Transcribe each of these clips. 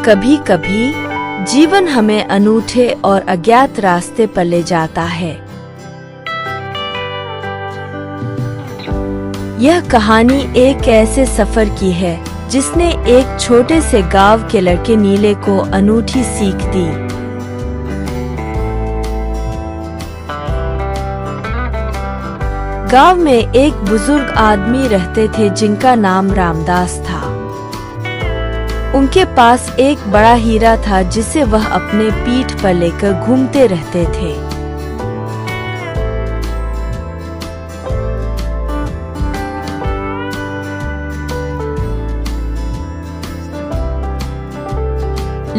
कभी कभी जीवन हमें अनूठे और अज्ञात रास्ते पर ले जाता है। यह कहानी एक ऐसे सफर की है जिसने एक छोटे से गांव के लड़के नीले को अनूठी सीख दी। गांव में एक बुजुर्ग आदमी रहते थे जिनका नाम रामदास था। उनके पास एक बड़ा हीरा था जिसे वह अपने पीठ पर लेकर घूमते रहते थे।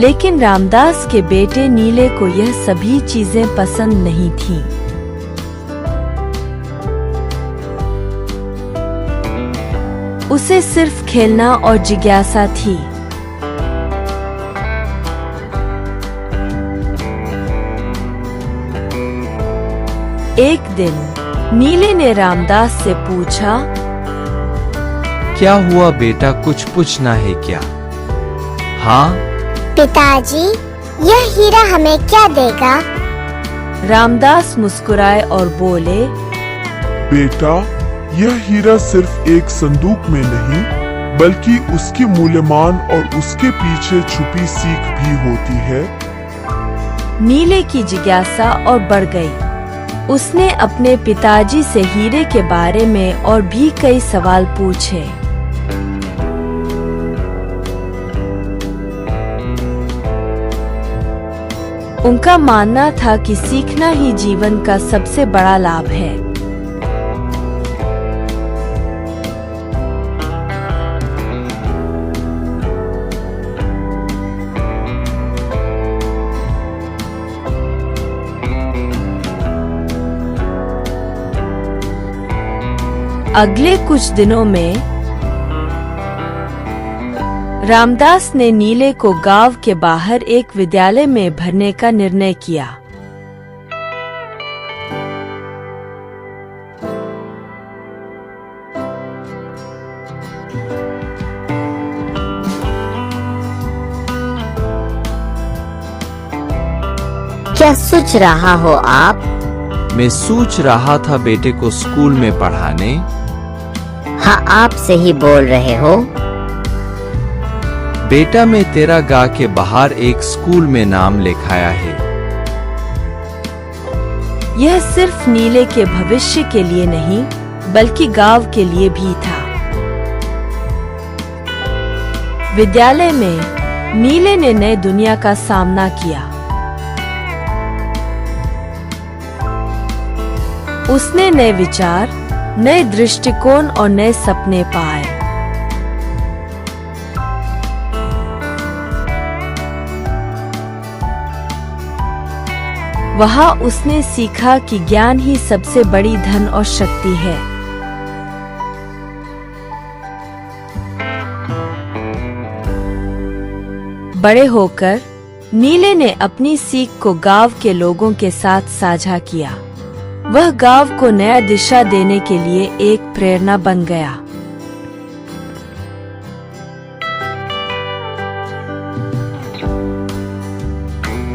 लेकिन रामदास के बेटे नीले को यह सभी चीजें पसंद नहीं थीं। उसे सिर्फ खेलना और जिज्ञासा थी। एक दिन नीले ने रामदास से पूछा, क्या हुआ बेटा, कुछ पूछना है क्या? हाँ पिताजी, यह हीरा हमें क्या देगा? रामदास मुस्कुराए और बोले, बेटा, यह हीरा सिर्फ एक संदूक में नहीं बल्कि उसके मूल्यमान और उसके पीछे छुपी सीख भी होती है। नीले की जिज्ञासा और बढ़ गई। उसने अपने पिताजी से हीरे के बारे में और भी कई सवाल पूछे। उनका मानना था कि सीखना ही जीवन का सबसे बड़ा लाभ है। अगले कुछ दिनों में रामदास ने नीले को गांव के बाहर एक विद्यालय में भरने का निर्णय किया। क्या सोच रहा हो आप? मैं सोच रहा था बेटे को स्कूल में पढ़ाने। हाँ, आप सही बोल रहे हो। बेटा, मैं तेरा गांव के बाहर एक स्कूल में नाम लिखाया है। यह सिर्फ नीले के भविष्य के लिए नहीं बल्कि गांव के लिए भी था। विद्यालय में नीले ने नई दुनिया का सामना किया। उसने नए विचार, नए दृष्टिकोण और नए सपने पाए। वहाँ उसने सीखा कि ज्ञान ही सबसे बड़ी धन और शक्ति है। बड़े होकर नीले ने अपनी सीख को गांव के लोगों के साथ साझा किया। वह गांव को नया दिशा देने के लिए एक प्रेरणा बन गया।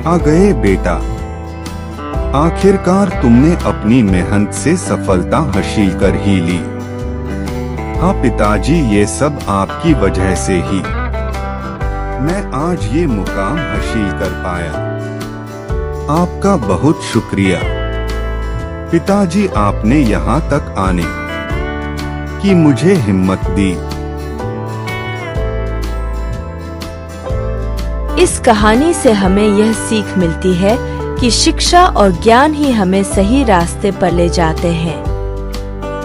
आ गए बेटा, आखिरकार तुमने अपनी मेहनत से सफलता हासिल कर ही ली। हाँ पिताजी, ये सब आपकी वजह से ही मैं आज ये मुकाम हासिल कर पाया। आपका बहुत शुक्रिया पिताजी, आपने यहाँ तक आने की मुझे हिम्मत दी। इस कहानी से हमें यह सीख मिलती है कि शिक्षा और ज्ञान ही हमें सही रास्ते पर ले जाते हैं।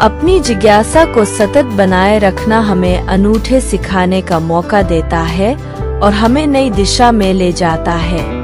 अपनी जिज्ञासा को सतत बनाए रखना हमें अनूठे सिखाने का मौका देता है और हमें नई दिशा में ले जाता है।